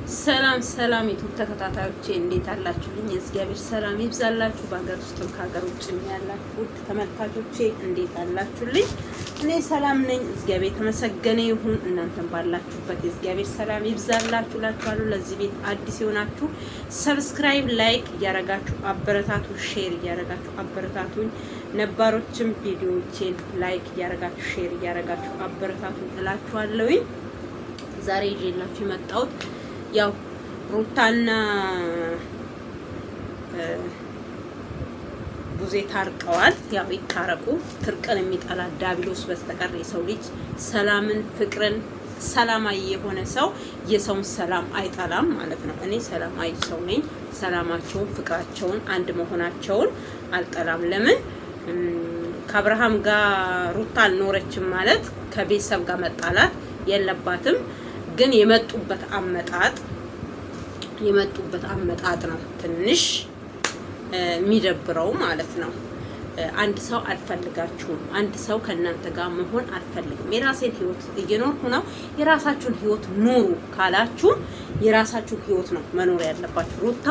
ሰላም ሰላም ዩቲዩብ ተከታታዮቼ እንዴት አላችሁልኝ? እግዚአብሔር ሰላም ይብዛላችሁ። በሀገር ውስጥም ከሀገር ውጭም ያላችሁ ውድ ተመልካቾቼ እንዴት አላችሁልኝ? እኔ ሰላም ነኝ፣ እግዚአብሔር የተመሰገነ ይሁን። እናንተም ባላችሁበት እግዚአብሔር ሰላም ይብዛላችሁ እላችኋለሁ። ለዚህ ቤት አዲስ የሆናችሁ ሰብስክራይብ፣ ላይክ እያረጋችሁ አበረታቱ፣ ሼር እያረጋችሁ አበረታቱኝ። ነባሮችም ቪዲዮዎቼን ላይክ እያረጋችሁ ሼር እያረጋችሁ አበረታቱኝ እላችኋለሁኝ። ዛሬ ይዤላችሁ የመጣሁት ያው ሩታና ቡዜ ታርቀዋል። ያው ይታረቁ። ትርቅን የሚጠላ ዳቢሎስ በስተቀር የሰው ልጅ ሰላምን፣ ፍቅርን፣ ሰላማዊ የሆነ ሰው የሰውን ሰላም አይጠላም ማለት ነው። እኔ ሰላማዊ ሰው ነኝ። ሰላማቸውን፣ ፍቅራቸውን፣ አንድ መሆናቸውን አልጠላም። ለምን ከአብርሃም ጋር ሩታ አልኖረችም ማለት ከቤተሰብ ጋር መጣላት የለባትም። ግን የመጡበት አመጣጥ ነው ትንሽ የሚደብረው ማለት ነው። አንድ ሰው አልፈልጋችሁም፣ አንድ ሰው ከእናንተ ጋር መሆን አልፈልግም፣ የራሴን ህይወት እየኖርኩ ነው፣ የራሳችሁን ህይወት ኑሩ ካላችሁ የራሳችሁን ህይወት ነው መኖር ያለባችሁ። ሩታ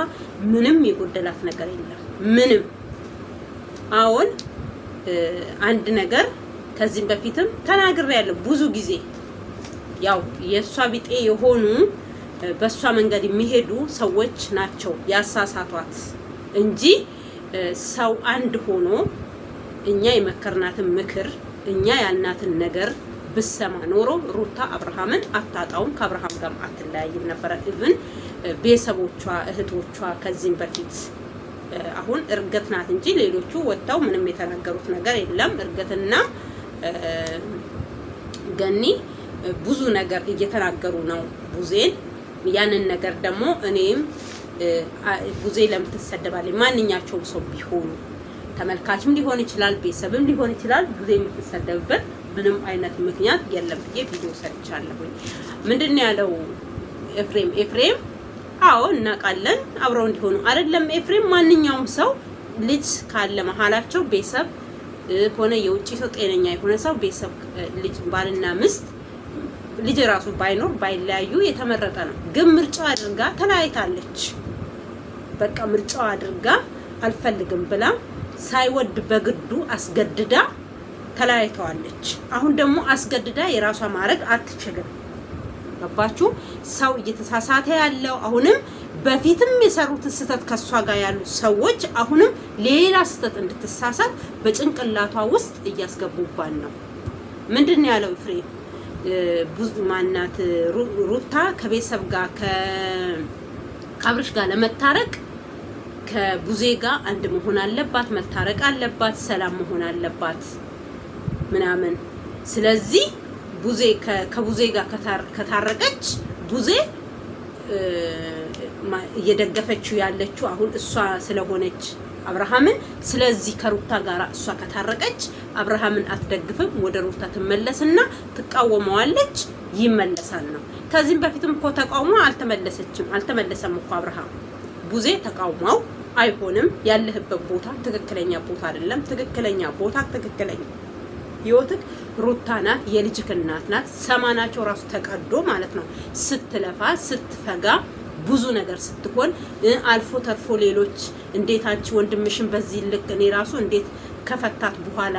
ምንም የጎደላት ነገር የለም፣ ምንም። አሁን አንድ ነገር ከዚህም በፊትም ተናግሬያለሁ ብዙ ጊዜ። ያው የሷ ቢጤ የሆኑ በሷ መንገድ የሚሄዱ ሰዎች ናቸው ያሳሳቷት እንጂ ሰው አንድ ሆኖ እኛ የመከርናትን ምክር እኛ ያልናትን ነገር ብሰማ ኖሮ ሩታ አብርሃምን አታጣውም፣ ከአብርሃም ጋር አትለያይም ነበረ። ኢቭን ቤተሰቦቿ፣ እህቶቿ ከዚህም በፊት አሁን እርገት ናት እንጂ ሌሎቹ ወጣው ምንም የተናገሩት ነገር የለም። እርገትና ገኒ ብዙ ነገር እየተናገሩ ነው ቡዜን። ያንን ነገር ደግሞ እኔም ቡዜ ለምን ትሰደባለች? ማንኛቸውም ሰው ቢሆኑ ተመልካችም ሊሆን ይችላል፣ ቤተሰብም ሊሆን ይችላል። ቡዜ የምትሰደብበት ምንም አይነት ምክንያት የለም ብዬ ቪዲዮ ሰርቻለሁኝ። ምንድነው ያለው ኤፍሬም? አዎ እናውቃለን አብረው እንዲሆኑ አይደለም ኤፍሬም። ማንኛውም ሰው ልጅ ካለ መሀላቸው ቤተሰብ ሆነ የውጭ ሰው ጤነኛ የሆነ ሰው ቤተሰብ ልጅ ባልና ምስት ልጅ ራሱ ባይኖር ባይለያዩ የተመረጠ ነው። ግን ምርጫው አድርጋ ተለያይታለች። በቃ ምርጫው አድርጋ አልፈልግም ብላ ሳይወድ በግዱ አስገድዳ ተለያይተዋለች። አሁን ደግሞ አስገድዳ የራሷ ማድረግ አትችልም። ገባችሁ? ሰው እየተሳሳተ ያለው አሁንም በፊትም የሰሩትን ስህተት ከሷ ጋር ያሉ ሰዎች አሁንም ሌላ ስህተት እንድትሳሳት በጭንቅላቷ ውስጥ እያስገቡባን ነው። ምንድነው ያለው ኤፍሬም? ማናት ሩታ ከቤተሰብ ጋር ከአብርሽ ጋር ለመታረቅ ከቡዜ ጋር አንድ መሆን አለባት፣ መታረቅ አለባት፣ ሰላም መሆን አለባት ምናምን። ስለዚህ ቡዜ ከቡዜ ጋር ከታረቀች ቡዜ እየደገፈችው ያለችው አሁን እሷ ስለሆነች አብርሃምን። ስለዚህ ከሩታ ጋር እሷ ከታረቀች አብርሃምን አትደግፍም፣ ወደ ሩታ ትመለስና ትቃወመዋለች፣ ይመለሳል ነው። ከዚህም በፊትም እኮ ተቃውሞ አልተመለሰም እኮ አብርሃም። ቡዜ ተቃውሟው አይሆንም፣ ያለህበት ቦታ ትክክለኛ ቦታ አይደለም፣ ትክክለኛ ቦታ ትክክለኛ ህይወትክ ሩታ ናት፣ የልጅክ እናት ናት። ሰማናቸው ራሱ ተቀዶ ማለት ነው ስትለፋ ስትፈጋ ብዙ ነገር ስትሆን አልፎ ተርፎ ሌሎች እንዴት አንቺ ወንድምሽን በዚህ ልክ እኔ ራሱ እንዴት ከፈታት በኋላ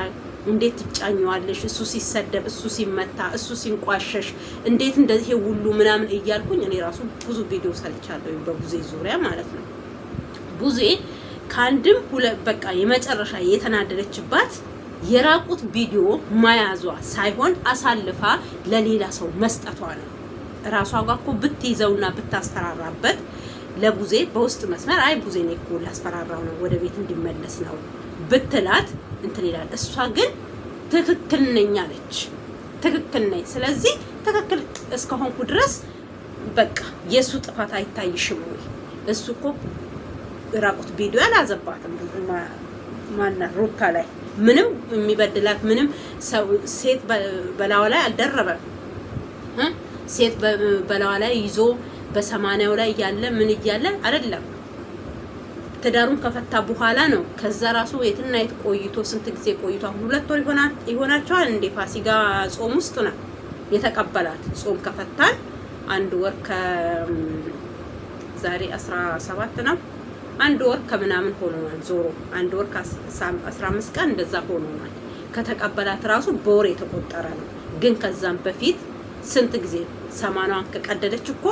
እንዴት ትጫኘዋለሽ? እሱ ሲሰደብ፣ እሱ ሲመታ፣ እሱ ሲንቋሸሽ እንዴት እንደዚህ ሁሉ ምናምን እያልኩኝ እኔ ራሱ ብዙ ቪዲዮ ሰርቻለሁ በቡዜ ዙሪያ ማለት ነው። ቡዜ ከአንድም በቃ የመጨረሻ የተናደደችባት የራቁት ቪዲዮ ማያዟ ሳይሆን አሳልፋ ለሌላ ሰው መስጠቷ ነው። ራሷ ጋር እኮ ብትይዘውና ብታስፈራራበት ለቡዜ በውስጥ መስመር አይ ቡዜ ነው እኮ ላስፈራራው ነው ወደ ቤት እንዲመለስ ነው ብትላት እንትን ይላል። እሷ ግን ትክክል ነኝ አለች። ትክክል ነኝ፣ ስለዚህ ትክክል እስከሆንኩ ድረስ በቃ የሱ ጥፋት አይታይሽም ወይ? እሱ እኮ ራቁት ቪዲዮ አላዘባትም ማና ሩታ ላይ ምንም የሚበድላት ምንም ሰው ሴት በላዋ ላይ አልደረበም። ሴት በላዋ ላይ ይዞ በሰማንያው ላይ ያለ ምን እያለ አይደለም። ትዳሩን ከፈታ በኋላ ነው። ከዛ ራሱ የትና የት ቆይቶ ስንት ጊዜ ቆይቶ አሁን 2 ወር ይሆናቸዋል እንደ ፋሲካ ጾም ውስጥ ነው የተቀበላት። ጾም ከፈታን 1 ወር ዛሬ 17 ነው። አንድ ወር ከምናምን ሆኖናል። ዞሮ አንድ ወር ከ15 ቀን እንደዛ ሆኖናል። ከተቀበላት ራሱ በወር የተቆጠረ ነው። ግን ከዛም በፊት ስንት ጊዜ ሰማኗን ከቀደደች እኮ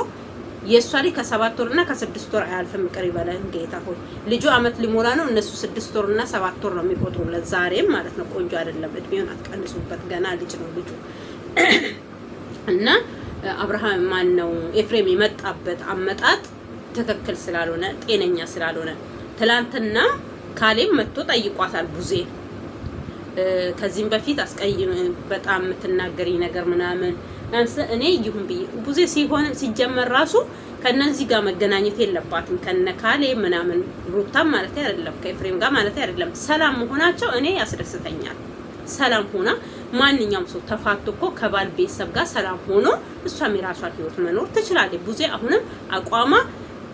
የሷ ላይ ከ7 ወርና ከ6 ወር አያልፍም። ይቅር ይበለን ጌታ ሆይ። ልጁ አመት ሊሞላ ነው። እነሱ 6 ወርና 7 ወር ነው የሚቆጥሩለት ዛሬም ማለት ነው። ቆንጆ አይደለም። እድሜውን አትቀንሱበት። ገና ልጅ ነው ልጁ እና አብርሃም ማን ነው ኤፍሬም የመጣበት አመጣጥ ትክክል ስላልሆነ ጤነኛ ስላልሆነ ትላንትና ካሌብ መጥቶ ጠይቋታል ቡዜ ከዚህም በፊት አስቀይም በጣም የምትናገሪ ነገር ምናምን አንተ እኔ ይሁን ብዬ ቡዜ ሲጀመር ራሱ ከነዚህ ጋር መገናኘት የለባትም ከነ ካሌብ ምናምን ሩታም ማለት አይደለም ከኤፍሬም ጋር ማለት አይደለም። ሰላም መሆናቸው እኔ ያስደስተኛል። ሰላም ሆና ማንኛውም ሰው ተፋቶ እኮ ከባል ቤተሰብ ጋር ሰላም ሆኖ እሷም የራሷን ህይወት መኖር ትችላለች። ቡዜ አሁንም አቋማ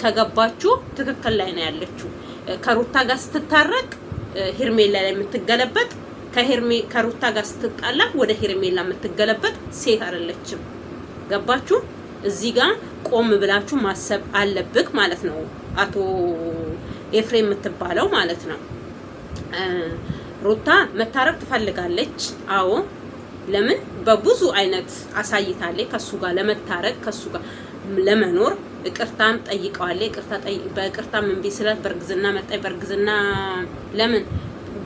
ከገባችሁ ትክክል ላይ ነው ያለችው። ከሩታ ጋር ስትታረቅ ሄርሜላ ላይ የምትገለበጥ ከሩታ ጋር ስትጣላ ወደ ሄርሜላ የምትገለበጥ ሴት አይደለችም። ገባችሁ? እዚህ ጋር ቆም ብላችሁ ማሰብ አለብክ ማለት ነው። አቶ ኤፍሬም የምትባለው ማለት ነው። ሩታ መታረቅ ትፈልጋለች። አዎ ለምን በብዙ አይነት አሳይታለች። ከሱ ጋር ለመታረቅ ከሱ ጋር ለመኖር ይቅርታም ጠይቀዋለች። በይቅርታም እምቢ ስላት በርግዝና መጣይ በርግዝና ለምን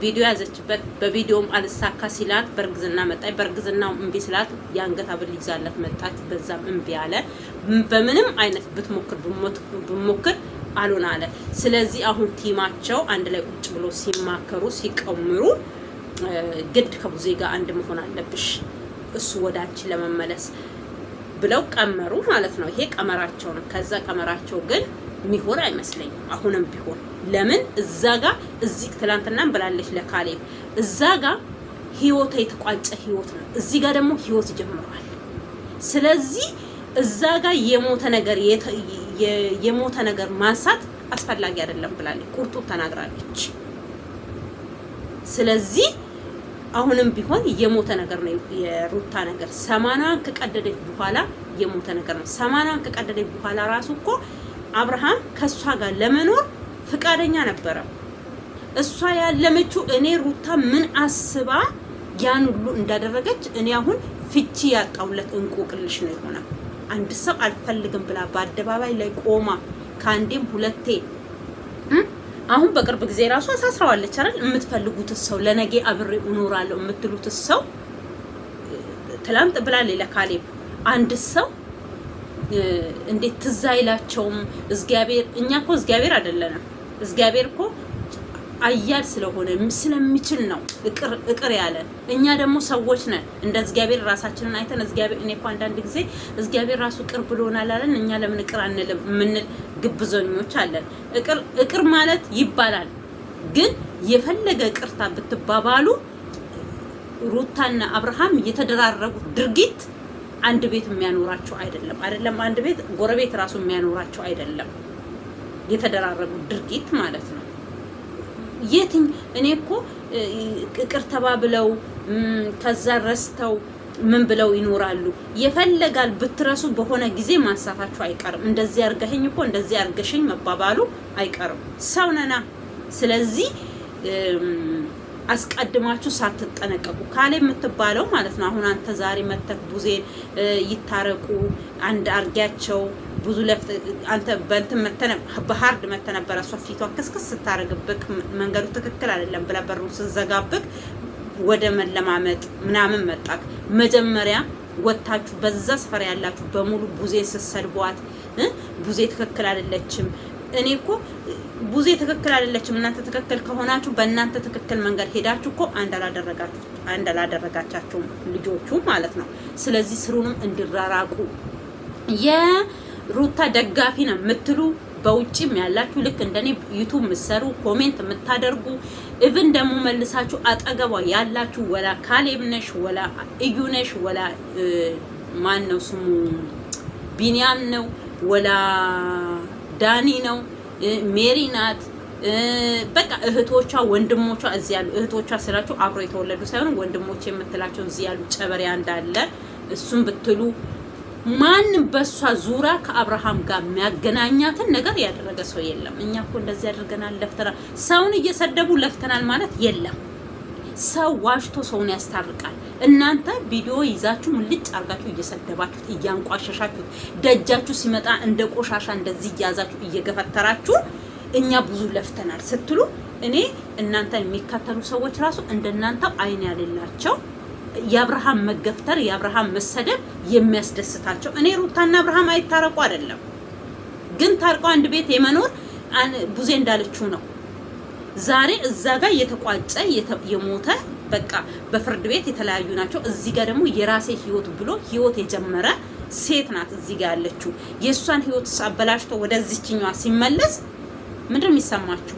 ቪዲዮ ያዘችበት በቪዲዮም አልሳካ ሲላት በርግዝና መጣይ በርግዝናው እምቢ ስላት የአንገት ሐብል ይዛላት መጣች። በዛም እምቢ አለ። በምንም አይነት ብትሞክር አሉን አለ። ስለዚህ አሁን ቲማቸው አንድ ላይ ቁጭ ብሎ ሲማከሩ ሲቀምሩ ግድ ከቡዜ ጋር አንድ መሆን አለብሽ እሱ ወደ አንቺ ለመመለስ ብለው ቀመሩ ማለት ነው። ይሄ ቀመራቸው ነው። ከዛ ቀመራቸው ግን ሚሆን አይመስለኝም አሁንም ቢሆን። ለምን እዛ ጋር እዚህ ትላንትናም ብላለች ለካሌብ እዛ ጋር ህይወት የተቋጨ ህይወት ነው። እዚህ ጋር ደግሞ ህይወት ጀምሯል። ስለዚህ እዛ ጋር የሞተ ነገር ማንሳት አስፈላጊ አይደለም ብላለች። ቁርጡ ተናግራለች። ስለዚህ አሁንም ቢሆን የሞተ ነገር ነው የሩታ ነገር። ሰማናን ከቀደደች በኋላ የሞተ ነገር ነው። ሰማናን ከቀደደች በኋላ ራሱ እኮ አብርሃም ከሷ ጋር ለመኖር ፍቃደኛ ነበረ። እሷ ያለመችው እኔ ሩታ ምን አስባ ያን ሁሉ እንዳደረገች እኔ አሁን ፍቺ ያጣውለት እንቆቅልሽ ነው የሆነ። አንድ ሰው አልፈልግም ብላ በአደባባይ ላይ ቆማ ካንዴም ሁለቴ አሁን በቅርብ ጊዜ ራሱ አሳስራዋለች አይደል? የምትፈልጉት ሰው ለነገ አብሬ እኖራለሁ የምትሉት ሰው ትላንት ብላለች ለካሌብ አንድ ሰው እንዴት ትዝ አይላቸውም? እግዚአብሔር እኛ እኮ እግዚአብሔር አይደለንም። እግዚአብሔር እኮ አያል ስለሆነ ስለሚችል ነው እቅር ያለ። እኛ ደግሞ ሰዎች ነን። እንደ እግዚአብሔር ራሳችንን አይተን እግዚአብሔር እኔ እኮ አንዳንድ ጊዜ እግዚአብሔር ራሱ ቅር ብሎናል አለን እኛ ለምን ቅር አንልም የምንል ግብዘኞች አለን። እቅር ማለት ይባላል። ግን የፈለገ ቅርታ ብትባባሉ ሩታና አብርሃም የተደራረጉት ድርጊት አንድ ቤት የሚያኖራቸው አይደለም አንድ ቤት ጎረቤት ራሱ የሚያኖራቸው አይደለም። የተደራረጉት ድርጊት ማለት ነው። እኔ እኮ ቅር ተባብለው ከዛ ረስተው ምን ብለው ይኖራሉ? የፈለጋል ብትረሱ በሆነ ጊዜ ማንሳታችሁ አይቀርም። እንደዚህ አርገኸኝ እኮ እንደዚህ አርገሽኝ መባባሉ አይቀርም። ሰው ነና። ስለዚህ አስቀድማችሁ ሳትጠነቀቁ ካሌ የምትባለው ማለት ነው። አሁን አንተ ዛሬ መተክ ቡዜን ይታረቁ አንድ አርጋቸው ብዙ ለፍት አንተ በእንትን በሃርድ መተነበረ እሷ ፊቷን ከስከስ ስታረግብክ መንገዱ ትክክል አይደለም ብላ በሩን ስዘጋብክ ወደ መለማመጥ ምናምን መጣክ። መጀመሪያ ወጣችሁ በዛ ሰፈር ያላችሁ በሙሉ ቡዜን ስሰድቧት ቡዜ ትክክል አይደለችም። እኔ እኮ ቡዜ ትክክል አይደለችም። እናንተ ትክክል ከሆናችሁ በእናንተ ትክክል መንገድ ሄዳችሁ እኮ አንድ አላደረጋቻችሁም ልጆቹ ማለት ነው። ስለዚህ ስሩንም እንዲራራቁ የሩታ ደጋፊ ነው የምትሉ በውጭም ያላችሁ ልክ እንደኔ ዩቲዩብ ምሰሩ ኮሜንት የምታደርጉ ኢቭን ደግሞ መልሳችሁ አጠገቧ ያላችሁ ወላ ካሌብ ነሽ ወላ እዩ ነሽ ወላ ማን ነው ስሙ ቢኒያም ነው ወላ ዳኒ ነው ሜሪ ናት። በቃ እህቶቿ ወንድሞቿ እዚህ ያሉ እህቶቿ ስላችሁ አብሮ የተወለዱ ሳይሆን ወንድሞቼ የምትላቸው እዚህ ያሉ ጨበሪያ እንዳለ እሱን ብትሉ ማንም በሷ ዙራ ከአብርሃም ጋር የሚያገናኛትን ነገር ያደረገ ሰው የለም። እኛ እኮ እንደዚህ አድርገናል ለፍተናል። ሰውን እየሰደቡ ለፍተናል ማለት የለም። ሰው ዋሽቶ ሰውን ያስታርቃል። እናንተ ቪዲዮ ይዛችሁ ሙልጭ አርጋችሁ እየሰደባችሁት እያንቋሸሻችሁት ደጃችሁ ሲመጣ እንደ ቆሻሻ እንደዚህ እያዛችሁ እየገፈተራችሁ እኛ ብዙ ለፍተናል ስትሉ እኔ እናንተ የሚከተሉ ሰዎች ራሱ እንደናንተ አይን ያለላቸው የአብርሃም መገፍተር የአብርሃም መሰደብ የሚያስደስታቸው እኔ ሩታና አብርሃም አይታረቁ አይደለም፣ ግን ታርቀው አንድ ቤት የመኖር ቡዜ እንዳለችው ነው። ዛሬ እዛ ጋር የተቋጨ የሞተ በቃ በፍርድ ቤት የተለያዩ ናቸው። እዚህ ጋር ደግሞ የራሴ ህይወት ብሎ ህይወት የጀመረ ሴት ናት እዚህ ጋር ያለችው። የእሷን ህይወት አበላሽቶ ወደዚህኛዋ ሲመለስ ምንድነው የሚሰማችሁ?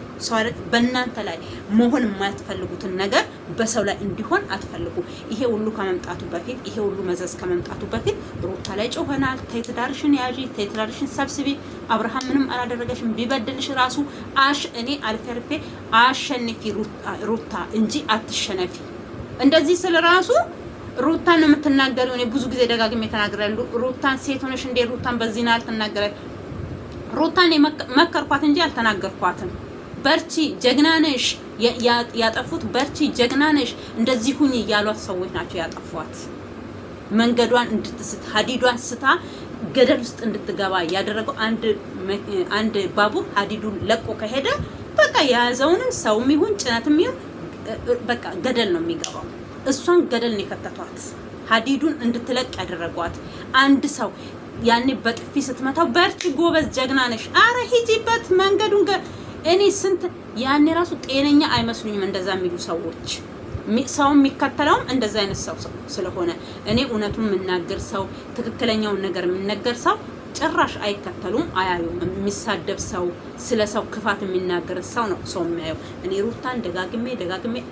በእናንተ ላይ መሆን የማትፈልጉትን ነገር በሰው ላይ እንዲሆን አትፈልጉ። ይሄ ሁሉ ከመምጣቱ በፊት ይሄ ሁሉ መዘዝ ከመምጣቱ በፊት ሩታ ላይ ጮኸናል። ተይ ትዳርሽን ያዢ፣ ተይ ትዳርሽን ሰብስቢ። አብርሃም ምንም አላደረገሽም። ቢበድልሽ ራሱ እኔ አልፈርፌ አሸንፊ ሩታ እንጂ አትሸነፊ። እንደዚህ ስለ ራሱ ሩታን ነው የምትናገሪው። እኔ ብዙ ጊዜ ደጋግሜ ተናግሬያለሁ። ሩታን ሴት ሆነሽ እንደ ሩታን በዚህ ናል ተናገረ። ሩታን መከርኳት እንጂ አልተናገርኳትም። በርቺ ጀግና ነሽ፣ ያጠፉት በርቺ ጀግና ነሽ እንደዚህ ሁኚ ያሏት ሰዎች ናቸው ያጠፏት። መንገዷን እንድትስት ሀዲዷን ስታ ገደል ውስጥ እንድትገባ ያደረገው አንድ ባቡር ሀዲዱን ለቆ ከሄደ በቃ የያዘውንም ሰውም ይሁን ጭነትም ይሁን በቃ ገደል ነው የሚገባው። እሷን ገደል ነው የከተቷት፣ ሀዲዱን እንድትለቅ ያደረጓት። አንድ ሰው ያኔ በጥፊ ስትመታው በርቺ ጎበዝ ጀግና ነሽ፣ አረ ሂጂበት መንገዱን እኔ ስንት ያኔ ራሱ ጤነኛ አይመስሉኝም እንደዛ የሚሉ ሰዎች። ሰው የሚከተለውም እንደዛ አይነት ሰው ስለሆነ እኔ እውነቱን የምናገር ሰው ትክክለኛውን ነገር የምናገር ሰው ጭራሽ አይከተሉም፣ አያዩም። የሚሳደብ ሰው ስለ ሰው ክፋት የሚናገር ሰው ነው ሰው የሚያየው። እኔ ሩታን ደጋግሜ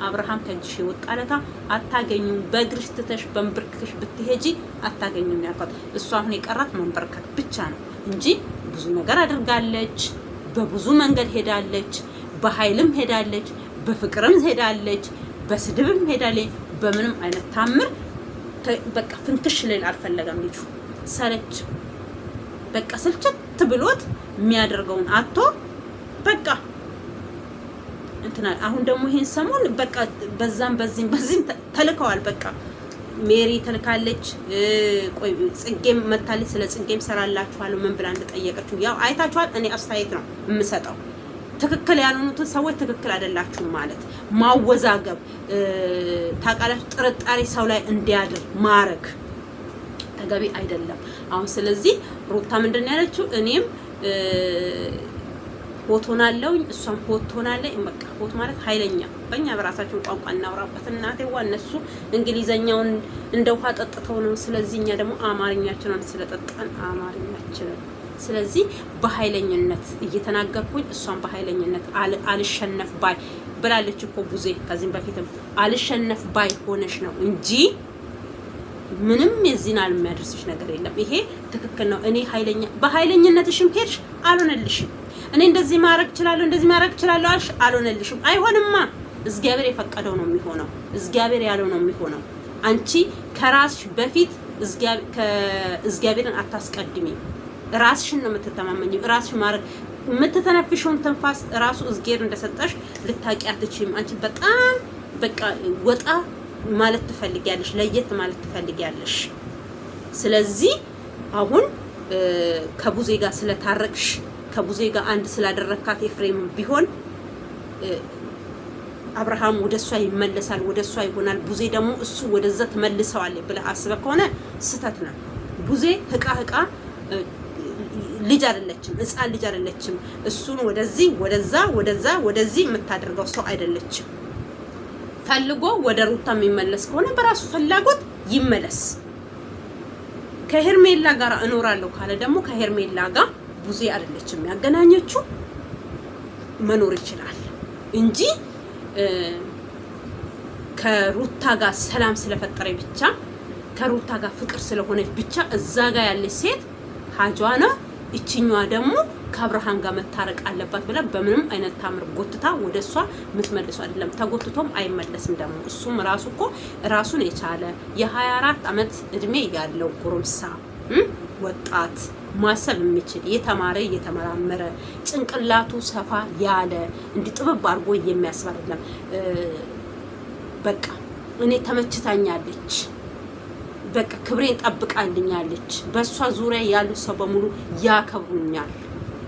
አብርሃም ከእጅሽ የወጣለታ አታገኙም፣ በእግርሽ ትተሽ በንብርክክሽ ብትሄጂ አታገኙም ያልኳት። እሷ አሁን የቀራት መንበርከክ ብቻ ነው እንጂ ብዙ ነገር አድርጋለች። በብዙ መንገድ ሄዳለች፣ በኃይልም ሄዳለች፣ በፍቅርም ሄዳለች፣ በስድብም ሄዳለች። በምንም አይነት ታምር በቃ ፍንክሽ ሊል አልፈለገም ልጁ። ሰለች በቃ ስልችት ብሎት የሚያደርገውን አቶ በቃ እንትና አሁን ደግሞ ይሄን ሰሞን በቃ በዚህም ተልከዋል። በቃ ሜሪ ተልካለች። ቆይ ጽጌም መታለች። ስለ ጽጌም ሰራላችኋለሁ ምን ብላ እንደጠየቀችው ያው አይታችኋል። እኔ አስተያየት ነው የምሰጠው። ትክክል ያልሆኑትን ሰዎች ትክክል አይደላችሁም ማለት ማወዛገብ፣ ታውቃላችሁ፣ ጥርጣሬ ሰው ላይ እንዲያድር ማረግ ተገቢ አይደለም። አሁን ስለዚህ ሩታ ምንድነው ያለችው? እኔም ሆት ሆናለሁኝ እሷም ሆት ሆናለች። በቃ ሆት ማለት ኃይለኛ፣ በእኛ በራሳችን ቋንቋ እናውራበት። እናቴዋ እነሱ እንግሊዘኛውን እንደ ውሃ ጠጥተው ነው። ስለዚህ እኛ ደግሞ አማርኛችንን ስለጠጣን አማርኛችንን ስለዚህ በኃይለኝነት እየተናገርኩኝ እሷም በኃይለኝነት አልሸነፍ ባይ ብላለች እኮ ቡዜ። ከዚህም በፊትም አልሸነፍ ባይ ሆነሽ ነው እንጂ ምንም የዚህን አለ የሚያደርስሽ ነገር የለም። ይሄ ትክክል ነው። እኔ ኃይለኛ በኃይለኝነትሽም ሄድሽ አልሆነልሽም። እኔ እንደዚህ ማድረግ እችላለሁ እንደዚህ ማድረግ እችላለሁ አልሽ አልሆነልሽም። አይሆንማ። እግዚአብሔር የፈቀደው ነው የሚሆነው። እግዚአብሔር ያለው ነው የሚሆነው። አንቺ ከራስሽ በፊት እግዚአብሔርን አታስቀድሚ። ራስሽን ነው የምትተማመኚው። ራስሽ ማድረግ የምትተነፍሽውን ትንፋስ ራሱ እግዚአብሔር እንደሰጠሽ ልታቂ አትችይም። አንቺ በጣም በቃ ወጣ ማለት ትፈልጊያለሽ፣ ለየት ማለት ትፈልጊያለሽ። ስለዚህ አሁን ከቡዜ ጋር ስለታረቅሽ ከቡዜ ጋር አንድ ስላደረካት ኤፍሬም ቢሆን አብርሃም ወደሷ ይመለሳል፣ ወደሷ ይሆናል። ቡዜ ደግሞ እሱ ወደዛ ተመልሰዋል ብለህ አስበህ ከሆነ ስተት ነው። ቡዜ ህቃ ልጅ አይደለችም፣ ህፃን ልጅ አይደለችም። እሱን ወደዚህ ወደዚህ የምታደርገው ሰው አይደለችም። ፈልጎ ወደ ሩታ የሚመለስ ከሆነ በራሱ ፍላጎት ይመለስ። ከሄርሜላ ጋር እኖራለሁ ካለ ደግሞ ከሄርሜላ ጋር ቡዜ አይደለችም ያገናኘችው፣ መኖር ይችላል እንጂ ከሩታ ጋር ሰላም ስለፈጠረ ብቻ ከሩታ ጋር ፍቅር ስለሆነች ብቻ እዛ ጋር ያለች ሴት ሀጇና እቺኛዋ ደግሞ ከአብርሃም ጋር መታረቅ አለባት ብላ በምንም አይነት ታምር ጎትታ ወደሷ የምትመልሰው አይደለም። ተጎትቶም አይመለስም። ደግሞ እሱም ራሱ እኮ ራሱን የቻለ የ24 አመት እድሜ ያለው ጎረምሳ ወጣት ማሰብ የሚችል የተማረ የተመራመረ ጭንቅላቱ ሰፋ ያለ እንዲህ ጥበብ አድርጎ የሚያስብ አይደለም። በቃ እኔ ተመችታኛለች፣ በቃ ክብሬን ጠብቃልኛለች፣ በእሷ ዙሪያ ያሉ ሰው በሙሉ ያከብሩኛል፣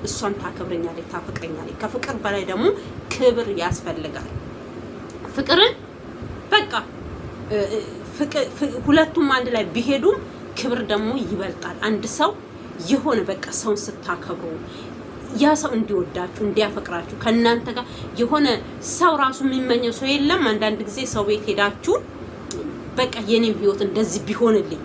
እሷም ታከብረኛለች፣ ታፈቅረኛለች። ከፍቅር በላይ ደግሞ ክብር ያስፈልጋል። ፍቅርን በቃ ሁለቱም አንድ ላይ ቢሄዱም ክብር ደግሞ ይበልጣል። አንድ ሰው የሆነ በቃ ሰውን ስታከብሩ ያ ሰው እንዲወዳችሁ እንዲያፈቅራችሁ ከእናንተ ጋር የሆነ ሰው ራሱ የሚመኘው ሰው የለም። አንዳንድ ጊዜ ሰው ቤት ሄዳችሁ በቃ የኔም ህይወት እንደዚህ ቢሆንልኝ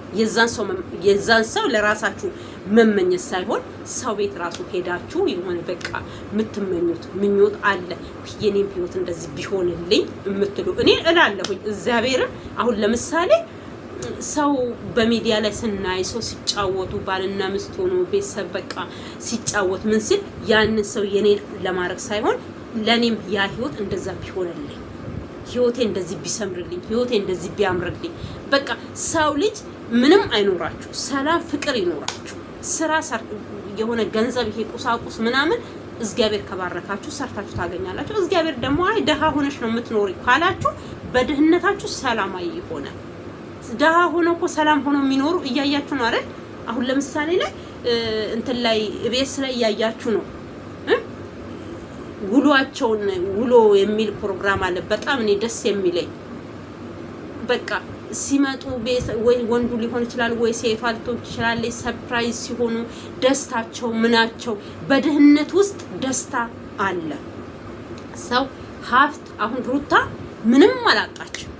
የዛን ሰው ለራሳችሁ መመኘት ሳይሆን ሰው ቤት ራሱ ሄዳችሁ የሆነ በቃ የምትመኙት ምኞት አለ። የኔም ህይወት እንደዚህ ቢሆንልኝ የምትሉ እኔ እላለሁኝ እግዚአብሔርን። አሁን ለምሳሌ ሰው በሚዲያ ላይ ስናይ ሰው ሲጫወቱ ባልና ሚስት ሆኖ ቤተሰብ በቃ ሲጫወት ምን ሲል ያንን ሰው የኔ ለማድረግ ሳይሆን ለኔም ያ ህይወት እንደዛ ቢሆንልኝ፣ ህይወቴ እንደዚህ ቢሰምርልኝ፣ ህይወቴ እንደዚህ ቢያምርልኝ። በቃ ሰው ልጅ ምንም አይኖራችሁ፣ ሰላም ፍቅር ይኖራችሁ። ስራ የሆነ ገንዘብ ይሄ ቁሳቁስ ምናምን እግዚአብሔር ከባረካችሁ ሰርታችሁ ታገኛላችሁ። እግዚአብሔር ደግሞ አይ ደሃ ሆነሽ ነው የምትኖሪ ካላችሁ በድህነታችሁ ሰላማዊ ይሆናል። ደሃ ሆኖ እኮ ሰላም ሆኖ የሚኖሩ እያያችሁ ነው አይደል? አሁን ለምሳሌ ላይ እንትን ላይ ቤስ ላይ እያያችሁ ነው ውሏቸውን። ውሎ የሚል ፕሮግራም አለ በጣም እኔ ደስ የሚለኝ። በቃ ሲመጡ ወይ ወንዱ ሊሆን ይችላል ወይ ሴቷ ልትሆን ትችላለች። ሰርፕራይዝ ሲሆኑ ደስታቸው ምናቸው። በድህነት ውስጥ ደስታ አለ። ሰው ሀብት አሁን ሩታ ምንም አላጣችም።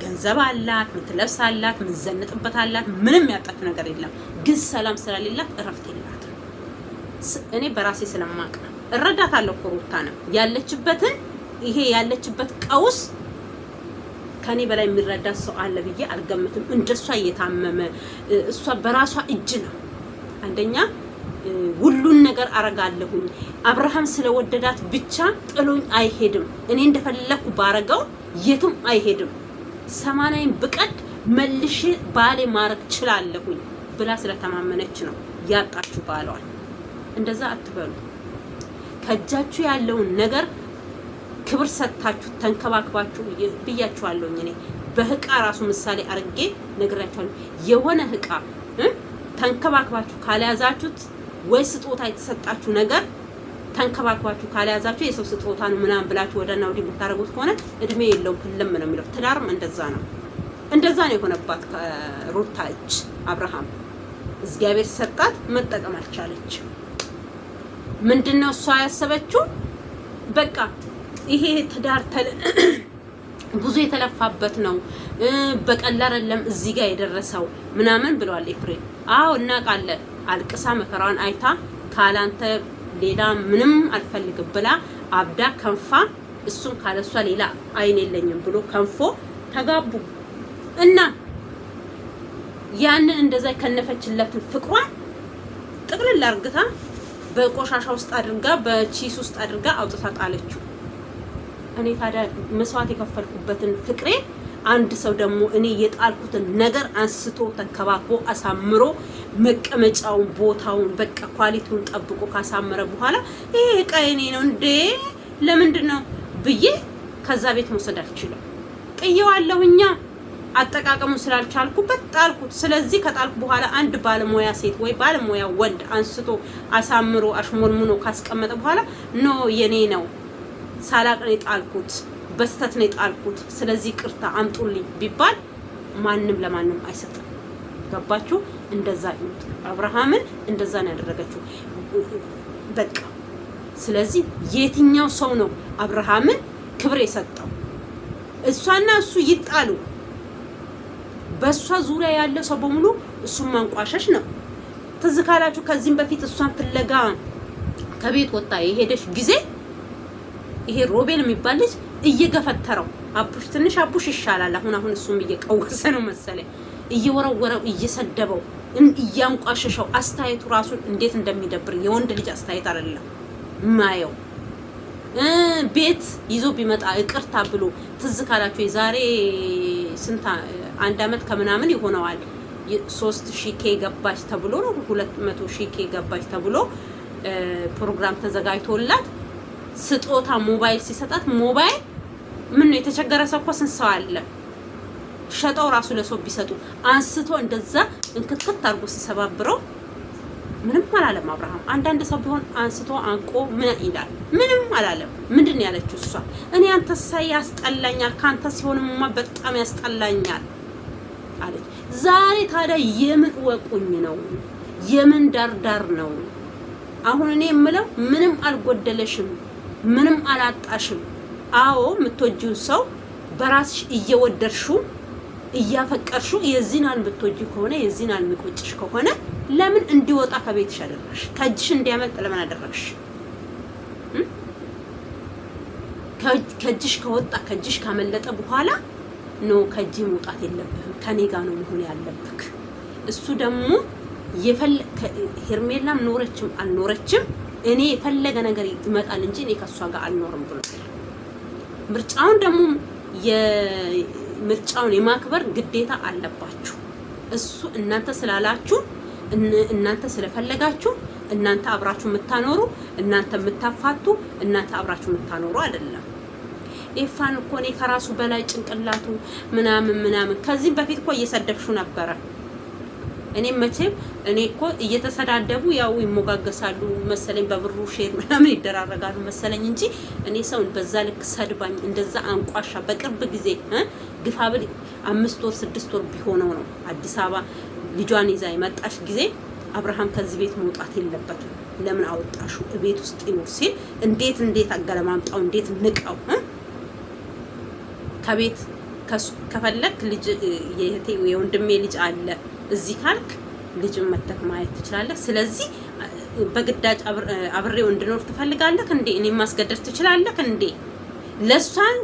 ገንዘብ አላት፣ ምትለብስ አላት፣ ምትዘንጥበት አላት። ምንም ያጣች ነገር የለም። ግን ሰላም ስለሌላት እረፍት የላትም። እኔ በራሴ ስለማቅ ነው እረዳታለሁ። ሩታ ነው ያለችበትን ይሄ ያለችበት ቀውስ ከኔ በላይ የሚረዳት ሰው አለ ብዬ አልገምትም። እንደሷ እየታመመ እሷ በራሷ እጅ ነው። አንደኛ ሁሉን ነገር አረጋለሁኝ አብርሃም ስለወደዳት ብቻ ጥሎኝ አይሄድም፣ እኔ እንደፈለኩ ባረጋው የትም አይሄድም፣ ሰማናይን ብቀድ መልሼ ባሌ ማረግ ችላለሁኝ ብላ ስለተማመነች ነው ያጣችሁ ባሏል። እንደዛ አትበሉ። ከእጃችሁ ያለውን ነገር ክብር ሰጥታችሁ ተንከባክባችሁ ብያችኋለሁ። እኔ በህቃ ራሱ ምሳሌ አርጌ ነግራችኋለሁ። የሆነ ህቃ ተንከባክባችሁ ካልያዛችሁት ወይ ስጦታ የተሰጣችሁ ነገር ተንከባክባችሁ ካልያዛችሁ የሰው ስጦታ ነው ምናምን ብላችሁ ወደና ወዲህ የምታረጉት ከሆነ እድሜ የለውም ህልም ነው የሚለው። ትዳርም እንደዛ ነው። እንደዛ ነው የሆነባት ከሩታ እጅ አብርሃም እግዚአብሔር ሰጣት፣ መጠቀም አልቻለች። ምንድነው እሷ ያሰበችው? በቃ ይሄ ትዳር ብዙ የተለፋበት ነው፣ በቀላል አይደለም እዚህ ጋር የደረሰው ምናምን ብለዋል ኤፍሬም። አዎ እናውቃለን። አልቅሳ መከራዋን አይታ ካላንተ ሌላ ምንም አልፈልግም ብላ አብዳ ከንፋ እሱም ካለሷ ሌላ አይን የለኝም ብሎ ከንፎ ተጋቡ እና ያንን እንደዛ ከነፈችለትን ፍቅሯን ጥቅልል አርግታ በቆሻሻ ውስጥ አድርጋ በቺስ ውስጥ አድርጋ አውጥታ ጣለችው። እኔ ታዲያ መስዋዕት የከፈልኩበትን ፍቅሬ አንድ ሰው ደግሞ እኔ የጣልኩትን ነገር አንስቶ ተንከባክቦ አሳምሮ መቀመጫውን ቦታውን በቃ ኳሊቲውን ጠብቆ ካሳመረ በኋላ ይሄ ዕቃ የኔ ነው እንዴ ለምንድን ነው ብዬ ከዛ ቤት መውሰድ አልችልም። ጥየዋለሁኛ አጠቃቀሙን ስላልቻልኩበት ጣልኩት። ስለዚህ ከጣልኩ በኋላ አንድ ባለሙያ ሴት ወይ ባለሙያ ወንድ አንስቶ አሳምሮ አሽሞንሙኖ ካስቀመጠ በኋላ ኖ የኔ ነው ሳላቅ ነው ጣልኩት፣ በስተት ነው ጣልኩት፣ ስለዚህ ቅርታ አምጡልኝ ቢባል ማንም ለማንም አይሰጥም። ገባችሁ? እንደዛ ይሁት አብርሃምን እንደዛ ነው ያደረገችው በቃ። ስለዚህ የትኛው ሰው ነው አብርሃምን ክብር የሰጠው? እሷና እሱ ይጣሉ። በእሷ ዙሪያ ያለ ሰው በሙሉ እሱን ማንቋሸሽ ነው። ትዝ ካላችሁ ከዚህም በፊት እሷን ፍለጋ ከቤት ወጣ የሄደሽ ጊዜ ይሄ ሮቤል የሚባል ልጅ እየገፈተረው አቡሽ ትንሽ አቡሽ ይሻላል። አሁን እሱም እየቀወሰ ነው መሰለኝ፣ እየወረወረው እየሰደበው እያንቋሸሸው አስተያየቱ ራሱ እንዴት እንደሚደብር የወንድ ልጅ አስተያየት አይደለም ማየው። ቤት ይዞ ቢመጣ ይቅርታ ብሎ ትዝ ካላችሁ የዛሬ ስንት አንድ አመት ከምናምን ይሆነዋል 3000 ኬ ገባች ተብሎ ነው 200,000 ኬ ገባች ተብሎ ፕሮግራም ተዘጋጅቶላት ስጦታ ሞባይል ሲሰጣት ሞባይል ምን ነው የተቸገረ ሰው እኮ ስንት ሰው አለ ሸጠው ራሱ ለሰው ቢሰጡ አንስቶ እንደዛ እንክትክት አድርጎ ሲሰባብረው ምንም አላለም አብርሃም። አንዳንድ ሰው ቢሆን አንስቶ አንቆ ምን ይላል? ምንም አላለም። ምንድን ነው ያለችው እሷ? እኔ አንተ ሳይ ያስጠላኛል፣ ካንተ ሲሆንማ በጣም ያስጠላኛል አለች። ዛሬ ታዲያ የምን ወቁኝ ነው? የምን ዳርዳር ነው? አሁን እኔ የምለው ምንም አልጎደለሽም፣ ምንም አላጣሽም። አዎ የምትወጂው ሰው በራስሽ እየወደድሽው እያፈቀርሽው የዚህናል ብትወጂው ከሆነ የዚህናል የሚቆጭሽ ከሆነ ለምን እንዲወጣ ከቤትሽ አደረግሽ? ከእጅሽ እንዲያመልጥ ለምን አደረግሽ? ከእጅሽ ከወጣ ከእጅሽ ካመለጠ በኋላ ነው ከእጅ መውጣት የለብህም፣ ከኔ ጋር ነው መሆን ያለብክ። እሱ ደግሞ ሄርሜላም ኖረችም አልኖረችም እኔ የፈለገ ነገር ይመጣል እንጂ እኔ ከሷ ጋር አልኖርም ብሏል። ምርጫውን ደግሞ ምርጫውን የማክበር ግዴታ አለባችሁ። እሱ እናንተ ስላላችሁ እናንተ ስለፈለጋችሁ እናንተ አብራችሁ የምታኖሩ እናንተ የምታፋቱ እናንተ አብራችሁ የምታኖሩ አይደለም። ኤፋን እኮ እኔ ከራሱ በላይ ጭንቅላቱ ምናምን ከዚህም በፊት እኮ እየሰደብሹ ነበረ። እኔ እኮ እየተሰዳደቡ ያው ይሞጋገሳሉ መሰለኝ በብሩ ሼር ምናምን ይደራረጋሉ መሰለኝ እንጂ እኔ ሰውን በዛ ልክ ሰድባኝ እንደዛ አንቋሻ በቅርብ ጊዜ ግፋብል 5 ወር 6 ወር ቢሆነው ነው አዲስ አበባ ልጇን ይዛ የመጣሽ ጊዜ አብርሃም ከዚህ ቤት መውጣት የለበትም ለምን አወጣሹ ቤት ውስጥ ይኖር ሲል እንዴት አገለማምጣው እንዴት ንቀው ከቤት ከፈለክ ልጅ የእህቴ የወንድሜ ልጅ አለ እዚህ ካልክ ልጅን መተክ ማየት ትችላለህ። ስለዚህ በግዳጅ አብሬው እንድኖር ትፈልጋለህ እንዴ? እኔ ማስገደድ ትችላለህ እንዴ? ለሷን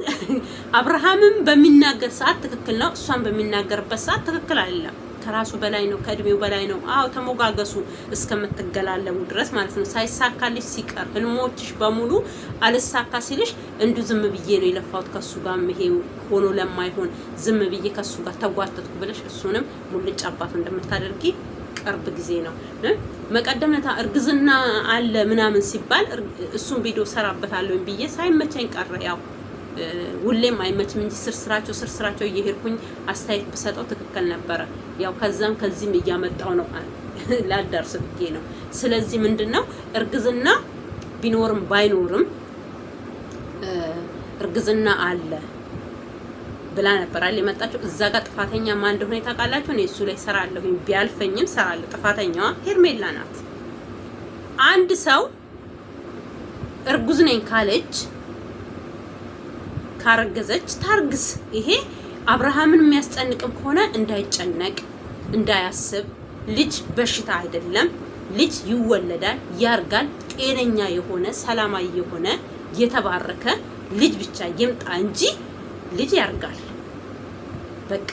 አብርሃምም በሚናገር ሰዓት ትክክል ነው፣ እሷን በሚናገርበት ሰዓት ትክክል አይደለም። ከራሱ በላይ ነው፣ ከእድሜው በላይ ነው። አዎ ተሞጋገሱ እስከምትገላለሙ ድረስ ማለት ነው። ሳይሳካልሽ ሲቀር ህልሞችሽ በሙሉ አልሳካ ሲልሽ እንዱ ዝም ብዬ ነው የለፋውት ከሱ ጋር ይሄ ሆኖ ለማይሆን ዝም ብዬ ከሱ ጋር ተጓተትኩ ብለሽ እሱንም ሙልጭ አባቱ እንደምታደርጊ ቅርብ ጊዜ ነው። መቀደምነታ እርግዝና አለ ምናምን ሲባል እሱን ቪዲዮ ሰራበታለሁ ብዬ ሳይመቸኝ ቀረ። ያው ሁሌም አይመችም እንጂ ስርስራቸው እየሄድኩኝ አስተያየት ብሰጠው ትክክል ነበረ። ያው ከዚህም እያመጣው ነው ላዳርስ ብዬ ነው። ስለዚህ ምንድነው እርግዝና ቢኖርም ባይኖርም እርግዝና አለ ብላ ነበር አይደል የመጣችው። እዛ ጋር ጥፋተኛ ማን እንደሆነ ታውቃላችሁ? እኔ እሱ ላይ ሰራለሁኝ ቢያልፈኝም ሰራለሁ። ጥፋተኛዋ ሄርሜላ ናት። አንድ ሰው እርጉዝ ነኝ ካለች ካረገዘች ታርግዝ። ይሄ አብርሃምን የሚያስጨንቅም ከሆነ እንዳይጨነቅ እንዳያስብ። ልጅ በሽታ አይደለም። ልጅ ይወለዳል፣ ያርጋል። ጤነኛ የሆነ ሰላማዊ የሆነ የተባረከ ልጅ ብቻ ይምጣ እንጂ ልጅ ያርጋል። በቃ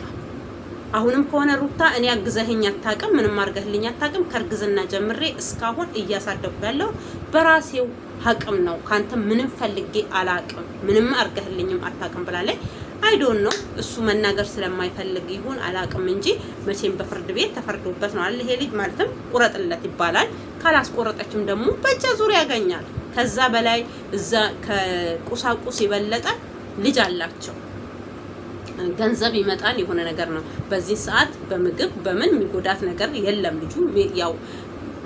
አሁንም ከሆነ ሩታ እኔ አግዘኸኝ አታውቅም፣ ምንም አርገህልኝ አታውቅም። ከርግዝና ጀምሬ እስካሁን እያሳደኩ ያለው በራሴው አቅም ነው። ካንተ ምንም ፈልጌ አላውቅም፣ ምንም አርገህልኝም አታውቅም ብላለች። አይዶን ነው እሱ መናገር ስለማይፈልግ ይሁን አላውቅም እንጂ መቼም በፍርድ ቤት ተፈርዶበት ነው አይደል? ይሄ ልጅ ማለትም ቁረጥለት ይባላል። ካላስቆረጠችም ደግሞ በእጃ ዙሪያ ያገኛል። ከዛ በላይ እዛ ከቁሳቁስ የበለጠ ልጅ አላቸው። ገንዘብ ይመጣል፣ የሆነ ነገር ነው። በዚህ ሰዓት በምግብ በምን የሚጎዳት ነገር የለም። ልጁ ያው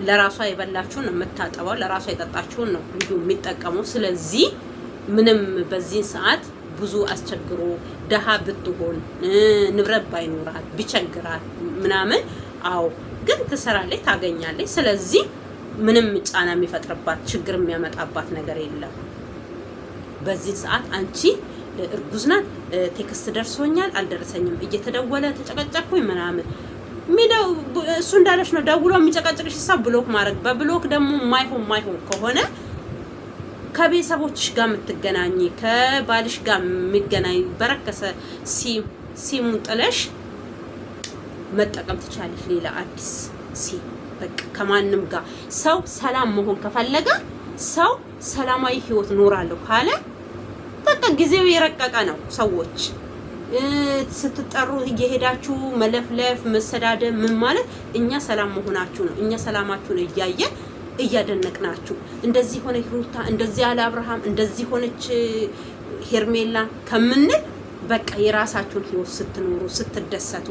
ለራሷ የበላችሁን ነው የምታጠባው፣ ለራሷ የጠጣችሁን ነው ልጁ የሚጠቀመው። ስለዚህ ምንም በዚህ ሰዓት ብዙ አስቸግሮ ደሃ ብትሆን ንብረት ባይኖራት ቢቸግራት ምናምን አዎ ግን ትሰራለች፣ ታገኛለች። ስለዚህ ምንም ጫና የሚፈጥርባት ችግር የሚያመጣባት ነገር የለም። በዚህ ሰዓት አንቺ እርጉዝ ናት፣ ቴክስት ደርሶኛል አልደረሰኝም፣ እየተደወለ ተጨቀጨኩኝ ምናምን ሚደው እሱ እንዳለሽ ነው። ደውሎ የሚጨቀጭቅሽ ሂሳብ ብሎክ ማድረግ። በብሎክ ደግሞ ማይሆን ከሆነ ከቤተሰቦችሽ ጋር የምትገናኝ ከባልሽ ጋር የሚገናኝ በረከሰ ሲሙን ጥለሽ መጠቀም ትቻለሽ። ሌላ አዲስ ሲም በቃ ከማንም ጋር ሰው ሰላም መሆን ከፈለገ ሰው ሰላማዊ ህይወት ኖራለሁ ካለ በቃ ጊዜው የረቀቀ ነው። ሰዎች ስትጠሩ እየሄዳችሁ መለፍለፍ መሰዳደብ ምን ማለት እኛ ሰላም መሆናችሁ ነው። እኛ ሰላማችሁን እያየን እያደነቅናችሁ እንደዚህ ሆነ ሩታ እንደዚህ ያለ አብርሃም እንደዚህ ሆነች ሄርሜላ ከምንል በቃ የራሳችሁን ህይወት ስትኖሩ ስትደሰቱ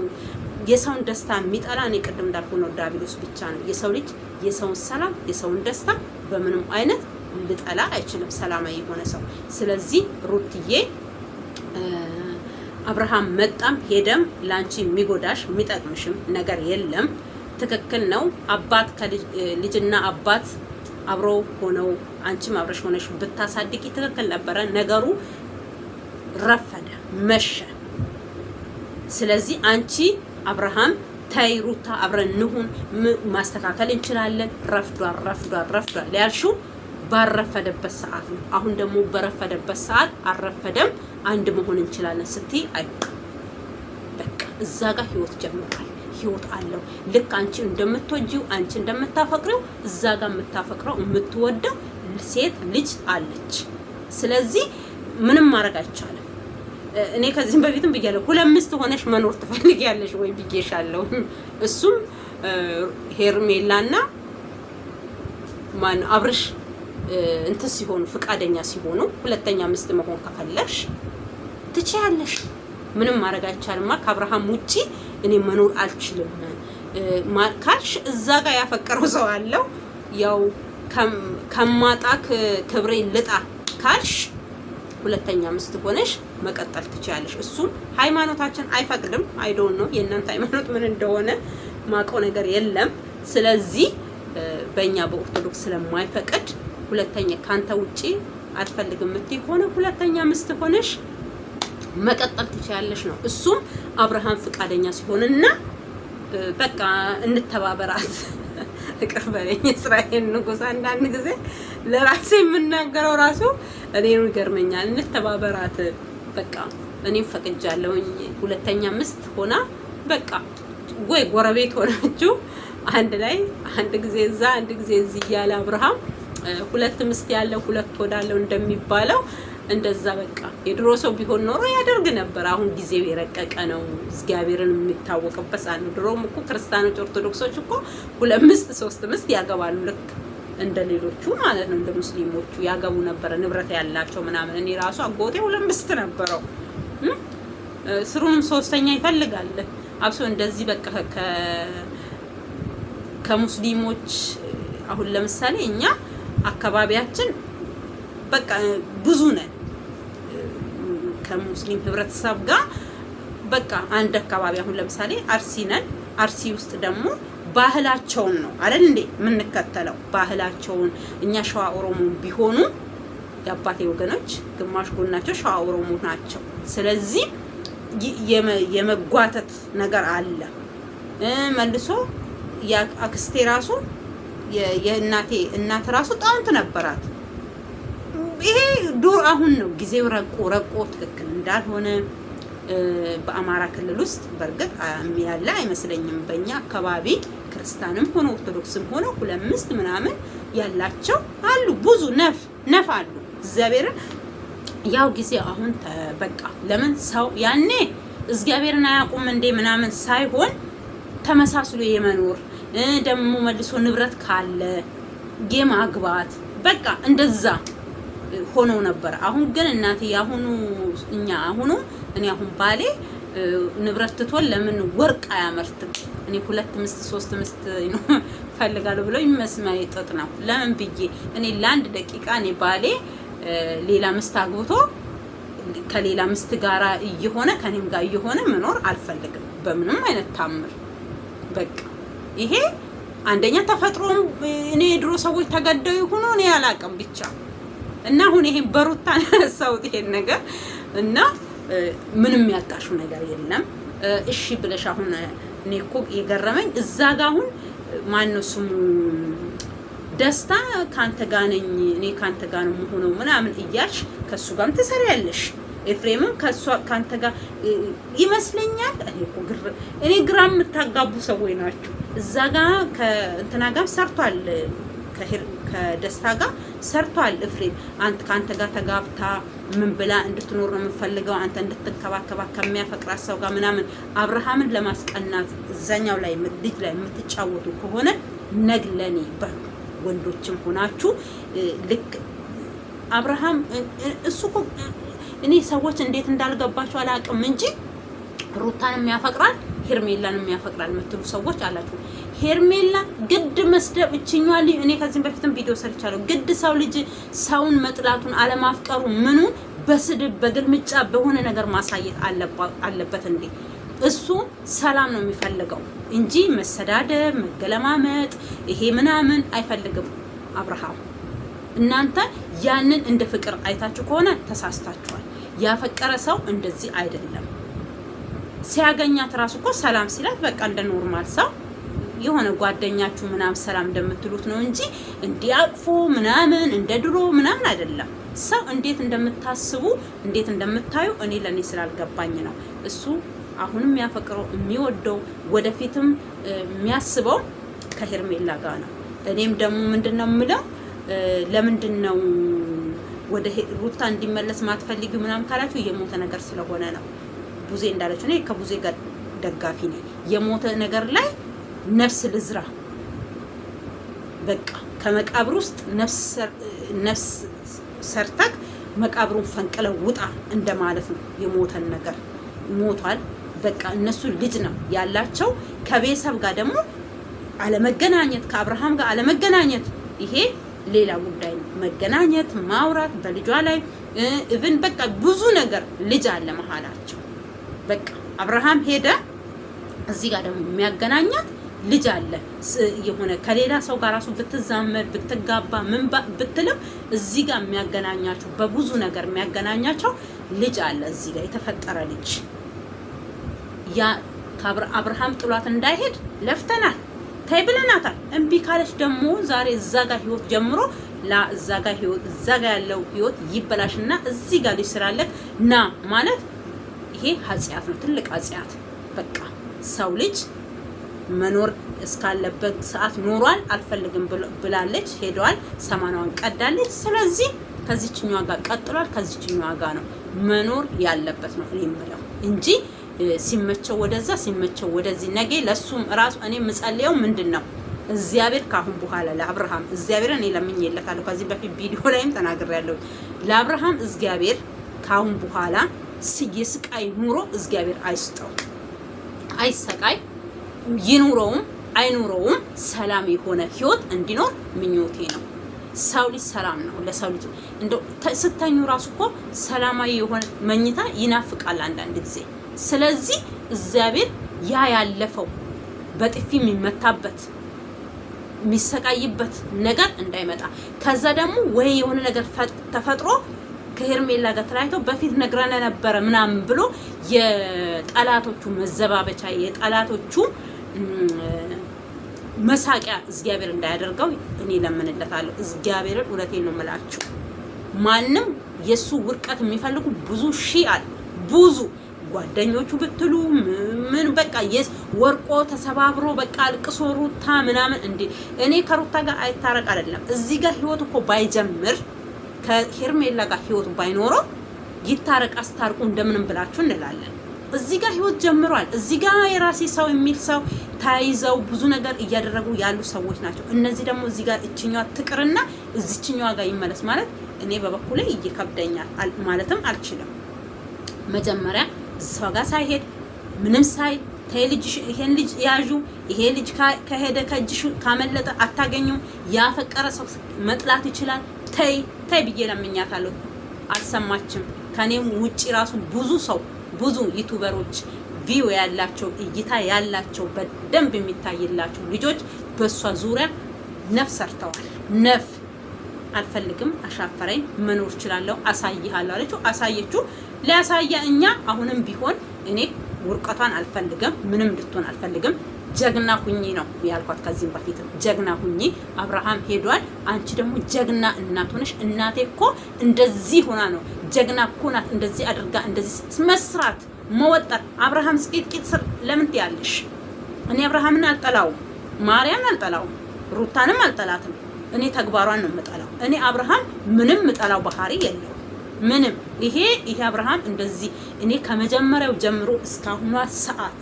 የሰውን ደስታ የሚጠላ እኔ ቅድም እንዳልኩ ነው ዳቢሎስ ብቻ ነው። የሰው ልጅ የሰውን ሰላም የሰውን ደስታ በምንም አይነት ልጠላ አይችልም ሰላማዊ የሆነ ሰው። ስለዚህ ሩትዬ አብርሃም መጣም ሄደም ላንቺ የሚጎዳሽ የሚጠቅምሽም ነገር የለም። ትክክል ነው። አባት ከልጅና አባት አብሮ ሆነው አንቺም አብረሽ ሆነሽ ብታሳድቂ ትክክል ነበረ። ነገሩ ረፈደ መሸ። ስለዚህ አንቺ አብርሃም ታይ ሩታ አብረን እንሁን ማስተካከል እንችላለን። ረፍዷል ያልሽው ባረፈደበት ሰዓት ነው። አሁን ደግሞ በረፈደበት ሰዓት አረፈደም አንድ መሆን እንችላለን ስትይ በቃ እዛ ጋር ህይወት ጀምሯል። ህይወት አለው። ልክ አንቺ እንደምትወጂው አንቺ እንደምታፈቅሪው እዛ ጋር የምታፈቅረው የምትወደው ሴት ልጅ አለች። ስለዚህ ምንም ማድረግ አይቻልም። እኔ ከዚህም በፊትም ብያለሁ፣ 2 ሚስት ሆነሽ መኖር ትፈልጊያለሽ ወይ ብዬሻለሁ። እሱም ሄርሜላና ማን አብርሽ እንትን ሲሆኑ ፍቃደኛ ሲሆኑ 2ኛ ሚስት መሆን ከፈለሽ ትችያለሽ። ምንም ማድረግ አይቻልም። ከአብርሃም ውጪ እኔ መኖር አልችልም ካልሽ እዛ ጋር ያፈቀረው ሰው አለው። ያው ከማጣክ ክብሬ ልጣ ካልሽ 2ኛ ሚስት ሆነሽ መቀጠል ትችያለሽ። እሱም ሃይማኖታችን አይፈቅድም። አይ ዶንት ኖ የእናንተ ሃይማኖት ምን እንደሆነ ማውቀው ነገር የለም። ስለዚህ በእኛ በኦርቶዶክስ ስለማይፈቅድ 2ኛ ካንተ ውጪ አትፈልግም የምትይ ከሆነ 2ኛ ሚስት ሆነሽ መቀጠል ትችያለሽ ነው። እሱም አብርሃም ፍቃደኛ ሲሆንና በቃ እንተባበራት። እቅር በለኝ እስራኤል ንጉስ። አንዳንድ ጊዜ ለራሴ የምናገረው ራሱ እኔን ይገርመኛል። እንተባበራት በቃ እኔም ፈቅጃለሁኝ 2ኛ ሚስት ሆና በቃ ወይ ጎረቤት ሆናችሁ አንድ ላይ አንድ ጊዜ እዛ አንድ ጊዜ እዚህ እያለ አብርሃም 2 ሚስት ያለው 2 ወዳለው እንደሚባለው እንደዛ በቃ የድሮ ሰው ቢሆን ኖሮ ያደርግ ነበር። አሁን ጊዜው የረቀቀ ነው። እግዚአብሔርን የሚታወቅበት ሳለ ድሮም እኮ ክርስቲያኖች ኦርቶዶክሶች እኮ 2 ሚስት 3 ሚስት ያገባሉ። ልክ እንደ ሌሎቹ ማለት ነው፣ እንደ ሙስሊሞቹ ያገቡ ነበር ንብረት ያላቸው ምናምን። እኔ ራሱ አጎቴ 2 ሚስት ነበረው። ስሩንም 3ኛ ይፈልጋል። አብሶ እንደዚህ በቃ ከሙስሊሞች አሁን ለምሳሌ እኛ አካባቢያችን በቃ ብዙ ነን ከሙስሊም ህብረተሰብ ጋር በቃ አንድ አካባቢ። አሁን ለምሳሌ አርሲ ነን። አርሲ ውስጥ ደግሞ ባህላቸውን ነው አይደል እንዴ የምንከተለው፣ ባህላቸውን። እኛ ሸዋ ኦሮሞ ቢሆኑ የአባቴ ወገኖች ግማሽ ጎናቸው ሸዋ ኦሮሞ ናቸው። ስለዚህ የመጓተት ነገር አለ። መልሶ አክስቴ ራሱ የእናቴ እናት ራሱ ጣውንት ነበራት። ይሄ ዱር አሁን ነው ጊዜው ረቆ ትክክል እንዳልሆነ በአማራ ክልል ውስጥ በርግጥ ያለ አይመስለኝም። በእኛ አካባቢ ክርስቲያንም ሆነ ኦርቶዶክስም ሆነ 2 ሚስት ምናምን ያላቸው አሉ። ብዙ ነፍ አሉ። እግዚአብሔርን ያው ጊዜ አሁን በቃ ለምን ሰው ያኔ እግዚአብሔርን አያውቁም እንዴ ምናምን ሳይሆን ተመሳስሎ የመኖር ደግሞ መልሶ ንብረት ካለ የማግባት በቃ እንደዛ ሆኖ ነበር። አሁን ግን እናቴ ያሁኑ እኛ እኔ አሁን ባሌ ንብረት ትቶን ለምን ወርቅ አያመርትም? እኔ 2 ሚስት 3 ሚስት ነው ፈልጋለሁ ብሎ ይመስማይ ጥጥ ነው። ለምን ብዬ እኔ ለአንድ ደቂቃ እኔ ባሌ ሌላ ሚስት አግብቶ ከሌላ ሚስት ጋራ እየሆነ ከኔም ጋር እየሆነ መኖር አልፈልግም በምንም አይነት ታምር። በቃ ይሄ አንደኛ ተፈጥሮም እኔ ድሮ ሰዎች ተገደው ይሁኑ እኔ አላውቅም ብቻ እና አሁን ይሄ በሩታ ያነሳሁት ይሄን ነገር እና ምንም ያጣሽው ነገር የለም። እሺ ብለሽ አሁን እኔ እኮ የገረመኝ እዛ ጋር አሁን ማነው ስሙ ደስታ ካንተ ጋር ነኝ እኔ ካንተ ጋር ነው የምሆነው ምናምን እያልሽ ከሱ ጋርም ትሰሪያለሽ። ኤፍሬምም ካንተ ጋር ይመስለኛል። እኔ ግራ የምታጋቡ ሰዎች ናችሁ። እዛ ጋር ከእንትና ጋር ሰርቷል ከደስታ ጋር ሰርቷል። ኤፍሬም ካንተ ጋር ተጋብታ ምን ብላ እንድትኖር ነው የምፈልገው አንተ እንድትከባከባ ከሚያፈቅራት ሰው ጋር ምናምን አብርሃምን ለማስቀናት እዛኛው ላይ ልጅ ላይ የምትጫወቱ ከሆነ ነግለኔ በሉ ወንዶችም ሆናችሁ ልክ አብርሃም እሱ እኔ ሰዎች እንዴት እንዳልገባችሁ አላውቅም እንጂ ሩታንም ያፈቅራል ሄርሜላንም ያፈቅራል የምትሉ ሰዎች አላችሁ። ሄርሜላ ግድ መስደብ እችኛዋል። እኔ ከዚህም በፊትም ቪዲዮ ሰርቻለሁ። ግድ ሰው ልጅ ሰውን መጥላቱን አለማፍቀሩ ምኑ በስድብ በግልምጫ በሆነ ነገር ማሳየት አለበት እንዴ? እሱ ሰላም ነው የሚፈልገው እንጂ መሰዳደብ፣ መገለማመጥ ይሄ ምናምን አይፈልግም አብርሃም። እናንተ ያንን እንደ ፍቅር አይታችሁ ከሆነ ተሳስታችኋል። ያፈቀረ ሰው እንደዚህ አይደለም። ሲያገኛት ራሱ እኮ ሰላም ሲላት በቃ እንደ ኖርማል ሰው የሆነ ጓደኛችሁ ምናምን ሰላም እንደምትሉት ነው እንጂ እንዲያቅፉ ምናምን እንደ ድሮ ምናምን አይደለም። ሰው እንዴት እንደምታስቡ እንዴት እንደምታዩ እኔ ለኔ ስላልገባኝ ነው። እሱ አሁንም ያፈቅረው የሚወደው ወደፊትም የሚያስበው ከሄርሜላ ጋር ነው። እኔም ደግሞ ምንድነው የምለው ለምንድነው ወደ ሩታ እንዲመለስ ማትፈልጊው ምናምን ካላችሁ የሞተ ነገር ስለሆነ ነው። ቡዜ እንዳለች ነው ከቡዜ ጋር ደጋፊ ነኝ። የሞተ ነገር ላይ ነፍስ ልዝራ በቃ ከመቃብር ውስጥ ነፍስ ሰርተክ መቃብሩን ፈንቅለው ውጣ እንደማለት ነው። የሞተን ነገር ሞቷል በቃ። እነሱ ልጅ ነው ያላቸው። ከቤተሰብ ጋር ደግሞ አለመገናኘት፣ ከአብርሃም ጋር አለመገናኘት ይሄ ሌላ ጉዳይ ነው። መገናኘት፣ ማውራት በልጇ ላይ ኢቭን በቃ ብዙ ነገር ልጅ አለ መሀላቸው። በቃ አብርሃም ሄደ፣ እዚህ ጋር ደግሞ የሚያገናኛት ልጅ አለ። የሆነ ከሌላ ሰው ጋር ራሱ ብትዛመድ ብትጋባ ምን ብትልም እዚህ ጋር የሚያገናኛቸው በብዙ ነገር የሚያገናኛቸው ልጅ አለ። እዚህ ጋር የተፈጠረ ልጅ ያ አብርሃም ጥሏት እንዳይሄድ ለፍተናል፣ ታይ ብለናታል። እምቢ ካለች ደግሞ ዛሬ እዛ ጋር ህይወት ጀምሮ እዛ ጋር ያለው ህይወት ይበላሽና እዚህ ጋር ልጅ ስላለክ ና ማለት ይሄ ኃጢአት ነው፣ ትልቅ ኃጢአት። በቃ ሰው ልጅ መኖር እስካለበት ሰዓት ኖሯል። አልፈልግም ብላለች፣ ሄደዋል፣ ሰማናዋን ቀዳለች። ስለዚህ ከዚህኛዋ ጋር ቀጥሏል። ከዚህኛዋ ጋር ነው መኖር ያለበት ነው እኔ የምለው እንጂ ሲመቸው ወደዛ ሲመቸው ወደዚህ። ነገ ለሱም ራሱ እኔ የምጸልየው ምንድነው እግዚአብሔር ካሁን በኋላ ለአብርሃም እግዚአብሔር እኔ ለምኜለታለሁ። ከዚህ በፊት ቪዲዮ ላይም ተናግሬያለሁ። ለአብርሃም እግዚአብሔር ካሁን በኋላ የስቃይ ኑሮ እግዚአብሔር አይስጠው፣ አይሰቃይ፣ ይኑረውም አይኑረውም ሰላም የሆነ ህይወት እንዲኖር ምኞቴ ነው። ሰው ልጅ ሰላም ነው ለሰው ልጅ። እንደው ስተኙ ራሱ እኮ ሰላማዊ የሆነ መኝታ ይናፍቃል አንዳንድ ጊዜ። ስለዚህ እግዚአብሔር ያ ያለፈው በጥፊ የሚመታበት የሚሰቃይበት ነገር እንዳይመጣ፣ ከዛ ደግሞ ወይ የሆነ ነገር ተፈጥሮ ከሄርሜላ ጋር ተለያይቶ በፊት ነግረን ነበረ ምናምን ብሎ የጠላቶቹ መዘባበቻ የጠላቶቹ መሳቂያ እግዚአብሔር እንዳያደርገው እኔ ለምንለታለሁ። እግዚአብሔርን እውነቴን ነው የምላችሁ። ማንም የሱ ውርቀት የሚፈልጉ ብዙ ሺህ አሉ። ብዙ ጓደኞቹ ብትሉ ምን በቃ ወርቆ ተሰባብሮ በቃ አልቅሶ ሩታ ምናምን እንዴ እኔ ከሩታ ጋር አይታረቅ አይደለም። እዚህ ጋር ህይወት እኮ ባይጀምር ከሄርሜላ ጋር ህይወት ባይኖረው ይታረቅ አስታርቁ እንደምንም ብላችሁ እንላለን። እዚህ ጋር ህይወት ጀምሯል። እዚህ ጋር የራሴ ሰው የሚል ሰው ታይዘው ብዙ ነገር እያደረጉ ያሉ ሰዎች ናቸው። እነዚህ ደግሞ እዚህ ጋር እችኛዋ ትቅርና እዚችኛዋ ጋር ይመለስ ማለት እኔ በበኩሌ ይከብደኛል ማለትም አልችልም። መጀመሪያ እሷ ጋር ሳይሄድ ምንም ሳይ ልጅ ይሄን ልጅ ያዡ። ይሄ ልጅ ከሄደ ከእጅሽ ካመለጠ አታገኙም። ያፈቀረ ሰው መጥላት ይችላል። ተይ ብዬ ለምኛታለሁ። አልሰማችም። ከኔም ውጪ ራሱ ብዙ ዩቲዩበሮች ቪው ያላቸው እይታ ያላቸው በደንብ የሚታይላቸው ልጆች በሷ ዙሪያ ነፍስ ሰርተዋል። አልፈልግም፣ አሻፈረኝ፣ መኖር እችላለሁ፣ አሳይሃለሁ አለችው። አሳየችው። ሊያሳያ እኛ አሁንም ቢሆን እኔ ውርቀቷን አልፈልግም፣ ምንም እንድትሆን አልፈልግም። ጀግና ሁኚ ነው ያልኳት። ከዚህም በፊት ጀግና ሁኚ። አብርሃም ሄዷል። አንቺ ደግሞ ጀግና እናት ሆነሽ እናቴ እኮ እንደዚህ ሆና ነው ጀግና እኮ ናት እንደዚህ አድርጋ እንደዚህ መስራት መወጣት። አብርሃም ቂጥ ስር ለምን ትያለሽ? እኔ አብርሃምን አልጠላውም፣ ማርያም አልጠላውም፣ ሩታንም አልጠላትም። እኔ ተግባሯን ነው የምጠላው። እኔ አብርሃም ምንም የምጠላው ባህሪ የለው ምንም። ይሄ አብርሃም እንደዚህ እኔ ከመጀመሪያው ጀምሮ እስካሁኗ ሰዓት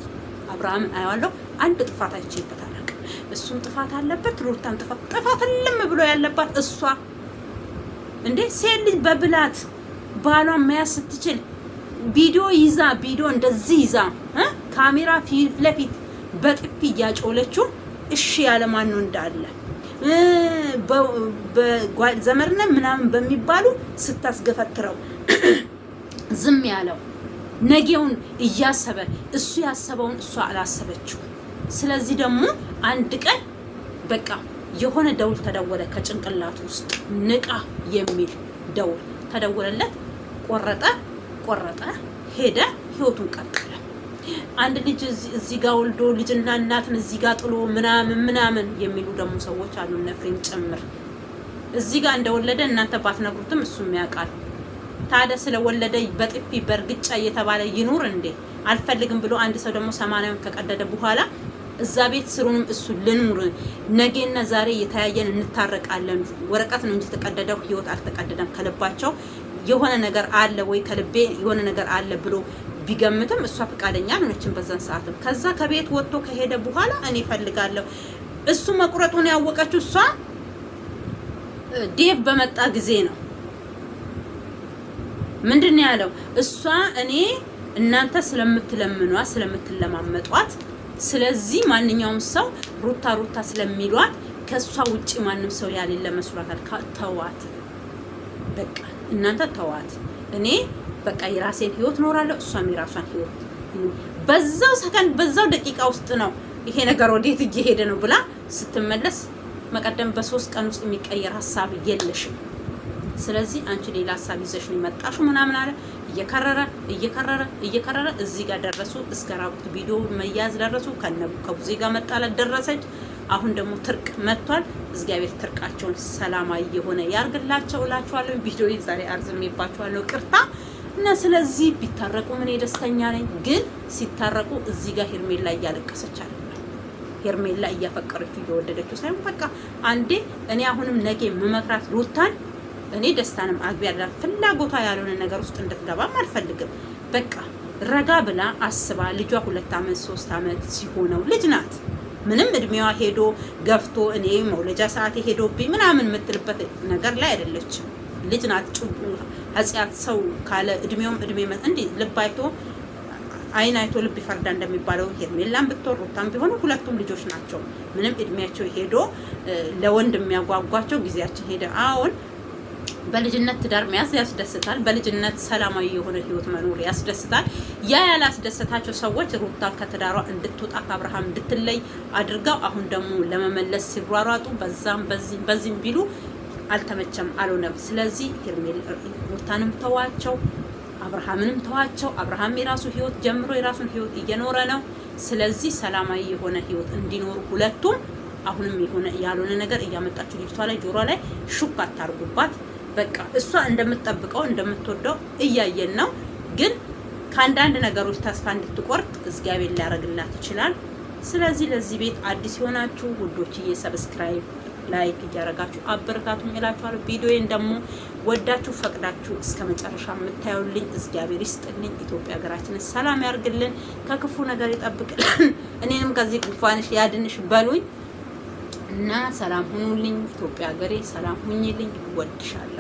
አብርሃምን አያዋለሁ። አንድ ጥፋት አይቼበት አላውቅም። እሱም ጥፋት አለበት፣ ሩታም ጥፋት ልም ብሎ ያለባት እሷ። እንዴ ሴት ልጅ በብላት ባሏን መያዝ ስትችል ቪዲዮ እንደዚህ ይዛ ካሜራ ፊት ለፊት በጥፊ እያጮለችው እሺ ያለ ማን ነው እንዳለ በዘመርነ ምናምን በሚባሉ ስታስገፈትረው ዝም ያለው ነገውን እያሰበ እሱ ያሰበውን እሷ አላሰበችው። ስለዚህ ደግሞ አንድ ቀን በቃ የሆነ ደውል ተደወለ ከጭንቅላቱ ውስጥ ንቃ የሚል ደውል ተደወለለት። ቆረጠ ሄደ፣ ህይወቱን ቀጠለ። አንድ ልጅ እዚህ ጋር ወልዶ ልጅና እናትን እዚህ ጋር ጥሎ ምናምን የሚሉ ደግሞ ሰዎች አሉ፣ ነፍሬም ጭምር እዚህ ጋር እንደወለደ እናንተ ባትነግሩትም እሱም ያውቃል። ታዲያ ስለወለደ በጥፊ በርግጫ እየተባለ ይኑር እንዴ? አልፈልግም ብሎ አንድ ሰው ደግሞ 80ውን ከቀደደ በኋላ እዛ ቤት ስሩንም እሱ ልኑር ነገና ዛሬ የተያየን እንታረቃለን። ወረቀት ነው እንጂ ተቀደደው ህይወት አልተቀደደም። ከልባቸው የሆነ ነገር አለ ወይ ከልቤ የሆነ ነገር አለ ብሎ ቢገምትም እሷ ፈቃደኛ አልሆነችም በዛን ሰዓትም። ከዛ ከቤት ወጥቶ ከሄደ በኋላ እኔ ፈልጋለሁ እሱ መቁረጡን ያወቀችው እሷ ዴቭ በመጣ ጊዜ ነው። ምንድነው ያለው? እሷ እኔ እናንተ ስለምትለማመጧት ስለዚህ ማንኛውም ሰው ሩታ ስለሚሏት ከሷ ውጪ ማንም ሰው ያሌለ መስሏታል። ተዋት በቃ እናንተ ተዋት። እኔ በቃ የራሴን ህይወት ኖራለሁ፣ እሷም የራሷን ህይወት። በዛው ሰከንድ በዛው ደቂቃ ውስጥ ነው ይሄ ነገር ወዴት እየሄደ ነው ብላ ስትመለስ መቀደም በ3 ቀን ውስጥ የሚቀየር ሀሳብ የለሽም። ስለዚህ አንቺ ሌላ ሀሳብ ይዘሽ ነው የመጣሽው ምናምን አለ። እየከረረ እዚህ ጋር ደረሱ። እስከ ራቁት ቪዲዮ መያዝ ደረሱ። ከቡዜ ጋር መጣላት ደረሰች። አሁን ደግሞ ትርቅ መጥቷል። እግዚአብሔር ትርቃቸውን ሰላማዊ የሆነ ያርግላቸው እላችኋለሁ። ቪዲዮ ዛሬ አርዝሜባችኋለሁ፣ ቅርታ እና ስለዚህ ቢታረቁ ምን ደስተኛ ነኝ። ግን ሲታረቁ እዚህ ጋር ሄርሜላ እያለቀሰች አይደለም፣ ሄርሜላ እያፈቀረችው እየወደደችው ሳይሆን በቃ አንዴ እኔ አሁንም ነገ መመክራት ሩታን እኔ ደስታንም አግቢ ያላት ፍላጎቷ ያልሆነ ነገር ውስጥ እንድትገባም አልፈልግም። በቃ ረጋ ብላ አስባ ልጇ 2 አመት 3 አመት ሲሆነው ልጅ ናት። ምንም እድሜዋ ሄዶ ገፍቶ እኔ መውለጃ ሰዓት ሄዶብኝ ምናምን የምትልበት ነገር ላይ አይደለችም። ልጅ ናት። ኃጢአት ሰው ካለ እድሜውም እድሜ እንዴ ልብ አይቶ አይን አይቶ ልብ ይፈርዳ እንደሚባለው ሄርሜላም ብትወር ሩታም ቢሆኑ ሁለቱም ልጆች ናቸው። ምንም እድሜያቸው ሄዶ ለወንድ የሚያጓጓቸው ጊዜያችን ሄደ። አሁን በልጅነት ትዳር መያዝ ያስደስታል። በልጅነት ሰላማዊ የሆነ ህይወት መኖር ያስደስታል። ያላስደሰታቸው ሰዎች ሩታ ከትዳሯ እንድትወጣ ከአብርሃም እንድትለይ አድርገው አሁን ደግሞ ለመመለስ ሲሯሯጡ በዚህም ቢሉ አልተመቸም፣ አልሆነም። ስለዚህ ሩታንም ተዋቸው፣ አብርሃምንም ተዋቸው። አብርሃም የራሱ ህይወት ጀምሮ የራሱን ህይወት እየኖረ ነው። ስለዚህ ሰላማዊ የሆነ ህይወት እንዲኖሩ ሁለቱም አሁንም የሆነ ያልሆነ ነገር እያመጣችሁ ልጅቷ ላይ ጆሮ ላይ ሹክ አታርጉባት። በቃ እሷ እንደምትጠብቀው እንደምትወደው እያየን ነው። ግን ከአንዳንድ ነገሮች ተስፋ እንድትቆርጥ እግዚአብሔር ሊያደርግላት ይችላል። ስለዚህ ለዚህ ቤት አዲስ የሆናችሁ ውዶችዬ ሰብስክራይብ፣ ላይክ እያደረጋችሁ አበረታቱኝ እላችኋለሁ። ቪዲዮዬን ደግሞ ወዳችሁ ፈቅዳችሁ እስከ መጨረሻ የምታዩልኝ እግዚአብሔር ይስጥልኝ። ኢትዮጵያ ሀገራችንን ሰላም ያርግልን፣ ከክፉ ነገር ይጠብቅልን፣ እኔንም ከዚህ ጉንፋንሽ ያድንሽ በሉኝ እና ሰላም ሁኑልኝ። ኢትዮጵያ ሀገሬ ሰላም ሁኝልኝ። ወድሻለሁ።